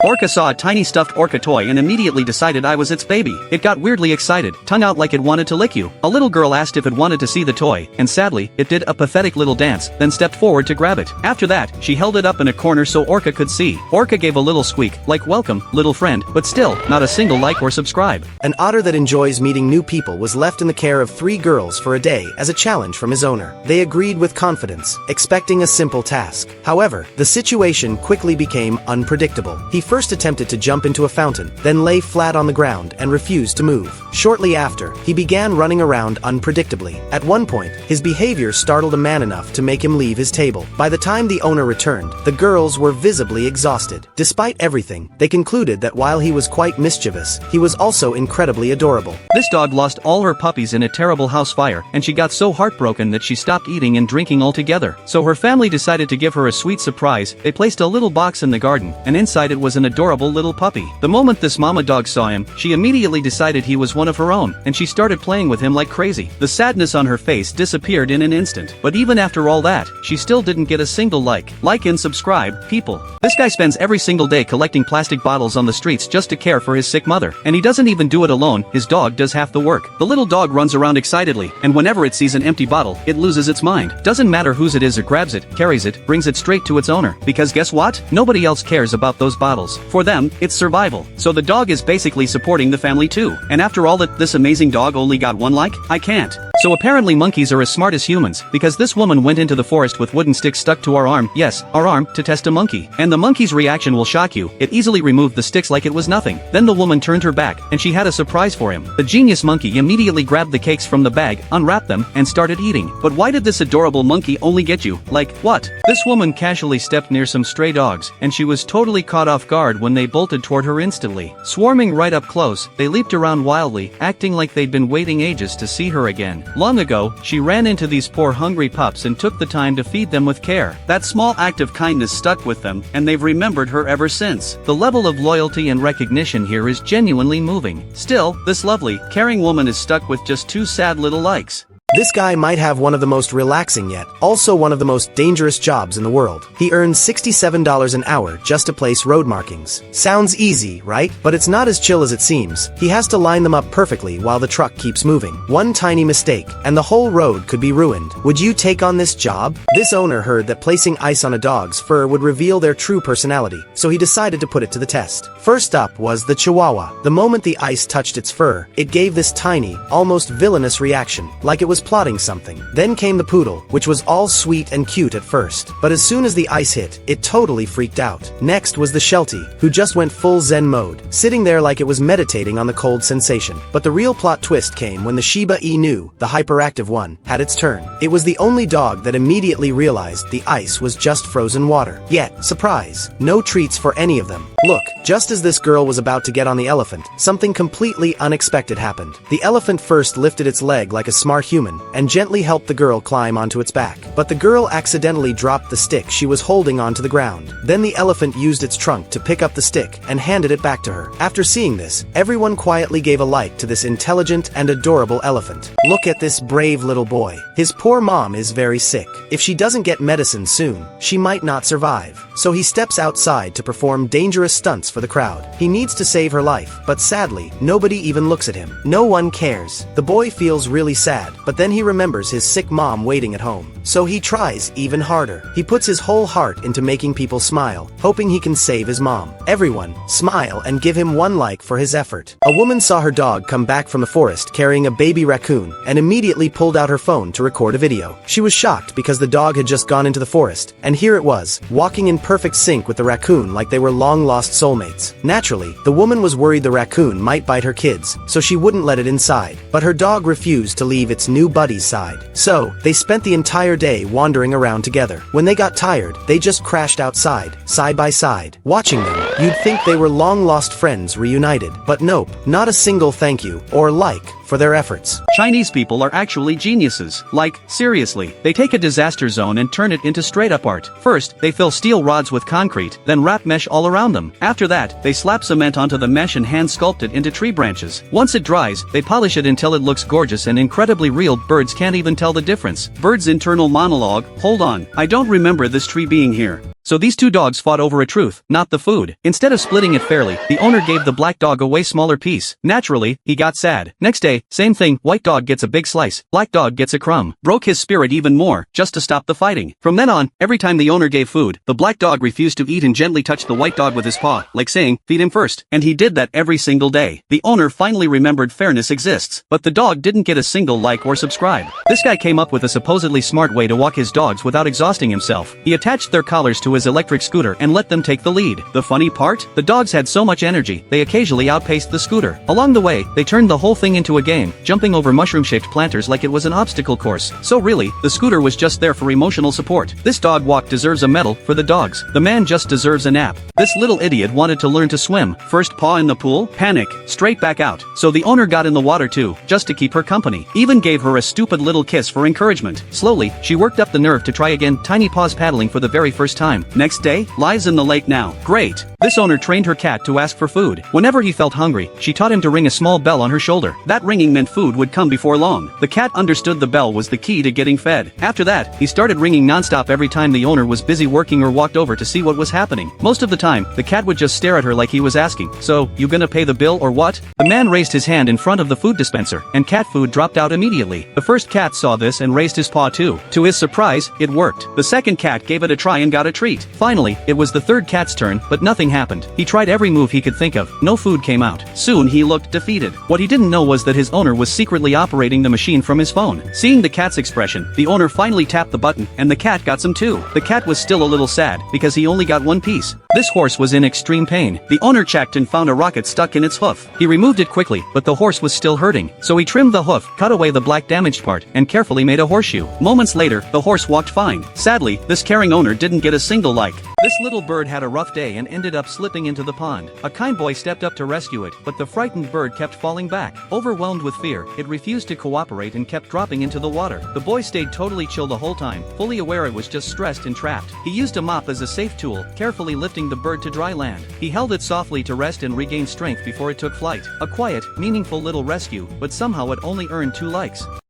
Orca saw a tiny stuffed orca toy and immediately decided I was its baby. It got weirdly excited, tongue out like it wanted to lick you. A little girl asked if it wanted to see the toy, and sadly, it did a pathetic little dance, then stepped forward to grab it. After that, she held it up in a corner so Orca could see. Orca gave a little squeak, like welcome, little friend, but still, not a single like or subscribe. An otter that enjoys meeting new people was left in the care of 3 girls for a day as a challenge from his owner. They agreed with confidence, expecting a simple task. However, the situation quickly became unpredictable. He first attempted to jump into a fountain, then lay flat on the ground and refused to move. Shortly after, he began running around unpredictably. At one point, his behavior startled a man enough to make him leave his table. By the time the owner returned, the girls were visibly exhausted. Despite everything, they concluded that while he was quite mischievous, he was also incredibly adorable. This dog lost all her puppies in a terrible house fire, and she got so heartbroken that she stopped eating and drinking altogether. So her family decided to give her a sweet surprise. They placed a little box in the garden, and inside it was an adorable little puppy. The moment this mama dog saw him, she immediately decided he was one of her own, and she started playing with him like crazy. The sadness on her face disappeared in an instant. But even after all that, she still didn't get a single like and subscribe, people. This guy spends every single day collecting plastic bottles on the streets just to care for his sick mother. And he doesn't even do it alone, his dog does half the work. The little dog runs around excitedly, and whenever it sees an empty bottle, it loses its mind. Doesn't matter whose it is, it grabs it, carries it, brings it straight to its owner. Because guess what? Nobody else cares about those bottles. For them, it's survival. So the dog is basically supporting the family too. And after all that, this amazing dog only got 1 like? I can't. So apparently monkeys are as smart as humans, because this woman went into the forest with wooden sticks stuck to our arm, yes, our arm, to test a monkey. And the monkey's reaction will shock you. It easily removed the sticks like it was nothing. Then the woman turned her back, and she had a surprise for him. The genius monkey immediately grabbed the cakes from the bag, unwrapped them, and started eating. But why did this adorable monkey only get you? Like, what? This woman casually stepped near some stray dogs, and she was totally caught off guard when they bolted toward her instantly. Swarming right up close, they leaped around wildly, acting like they'd been waiting ages to see her again. Long ago, she ran into these poor hungry pups and took the time to feed them with care. That small act of kindness stuck with them, and they've remembered her ever since. The level of loyalty and recognition here is genuinely moving. Still, this lovely, caring woman is stuck with just 2 sad little likes. This guy might have one of the most relaxing yet also one of the most dangerous jobs in the world. He earns $67 an hour just to place road markings. Sounds easy, right? But it's not as chill as it seems. He has to line them up perfectly while the truck keeps moving. One tiny mistake, and the whole road could be ruined. Would you take on this job? This owner heard that placing ice on a dog's fur would reveal their true personality, so he decided to put it to the test. First up was the Chihuahua. The moment the ice touched its fur, it gave this tiny, almost villainous reaction, like it was plotting something. Then came the Poodle, which was all sweet and cute at first, but as soon as the ice hit, it totally freaked out. Next was the Sheltie, who just went full Zen mode, sitting there like it was meditating on the cold sensation. But the real plot twist came when the Shiba Inu, the hyperactive one, had its turn. It was the only dog that immediately realized the ice was just frozen water. Yet, surprise, no treats for any of them. Look, just as this girl was about to get on the elephant, something completely unexpected happened. The elephant first lifted its leg like a smart human, and gently helped the girl climb onto its back. But the girl accidentally dropped the stick she was holding onto the ground. Then the elephant used its trunk to pick up the stick and handed it back to her. After seeing this, everyone quietly gave a like to this intelligent and adorable elephant. Look at this brave little boy. His poor mom is very sick. If she doesn't get medicine soon, she might not survive. So he steps outside to perform dangerous stunts for the crowd. He needs to save her life, but sadly, nobody even looks at him. No one cares. The boy feels really sad, but then he remembers his sick mom waiting at home. So he tries even harder. He puts his whole heart into making people smile, hoping he can save his mom. Everyone, smile and give him 1 like for his effort. A woman saw her dog come back from the forest carrying a baby raccoon and immediately pulled out her phone to record a video. She was shocked because the dog had just gone into the forest, and here it was, walking in perfect sync with the raccoon like they were long-lost soulmates. Naturally, the woman was worried the raccoon might bite her kids, so she wouldn't let it inside. But her dog refused to leave its new buddy's side. So, they spent the entire day wandering around together. When they got tired, they just crashed outside, side by side. Watching them, you'd think they were long-lost friends reunited. But nope, not a single thank you, or like, for their efforts. Chinese people are actually geniuses. Like, seriously, they take a disaster zone and turn it into straight-up art. First, they fill steel rods with concrete, then wrap mesh all around them. After that, they slap cement onto the mesh and hand-sculpt it into tree branches. Once it dries, they polish it until it looks gorgeous and incredibly real. Birds can't even tell the difference. Bird's internal monologue, hold on, I don't remember this tree being here. So these two dogs fought over a truth, not the food. Instead of splitting it fairly, the owner gave the black dog a way smaller piece. Naturally, he got sad. Next day, same thing, white dog gets a big slice, black dog gets a crumb. Broke his spirit even more, just to stop the fighting. From then on, every time the owner gave food, the black dog refused to eat and gently touched the white dog with his paw, like saying, feed him first. And he did that every single day. The owner finally remembered fairness exists, but the dog didn't get a single like or subscribe. This guy came up with a supposedly smart way to walk his dogs without exhausting himself. He attached their collars to his electric scooter and let them take the lead. The funny part? The dogs had so much energy, they occasionally outpaced the scooter. Along the way, they turned the whole thing into a game, jumping over mushroom-shaped planters like it was an obstacle course. So really, the scooter was just there for emotional support. This dog walk deserves a medal for the dogs. The man just deserves a nap. This little idiot wanted to learn to swim. First paw in the pool, panic, straight back out. So the owner got in the water too, just to keep her company. Even gave her a stupid little kiss for encouragement. Slowly, she worked up the nerve to try again, tiny paws paddling for the very first time. Next day, lies in the lake now. Great. This owner trained her cat to ask for food. Whenever he felt hungry, she taught him to ring a small bell on her shoulder. That ringing meant food would come before long. The cat understood the bell was the key to getting fed. After that, he started ringing nonstop every time the owner was busy working or walked over to see what was happening. Most of the time, the cat would just stare at her like he was asking, so, you gonna pay the bill or what? The man raised his hand in front of the food dispenser, and cat food dropped out immediately. The first cat saw this and raised his paw too. To his surprise, it worked. The second cat gave it a try and got a treat. Finally, it was the third cat's turn, but nothing happened. He tried every move he could think of. No food came out. Soon he looked defeated. What he didn't know was that his owner was secretly operating the machine from his phone. Seeing the cat's expression, the owner finally tapped the button, and the cat got some too. The cat was still a little sad, because he only got one piece. This horse was in extreme pain. The owner checked and found a rocket stuck in its hoof. He removed it quickly, but the horse was still hurting. So he trimmed the hoof, cut away the black damaged part, and carefully made a horseshoe. Moments later, the horse walked fine. Sadly, this caring owner didn't get a single like. This little bird had a rough day and ended up slipping into the pond. A kind boy stepped up to rescue it, but the frightened bird kept falling back. Overwhelmed with fear, it refused to cooperate and kept dropping into the water. The boy stayed totally chill the whole time, fully aware it was just stressed and trapped. He used a mop as a safe tool, carefully lifting the bird to dry land. He held it softly to rest and regain strength before it took flight. A quiet, meaningful little rescue, but somehow it only earned 2 likes.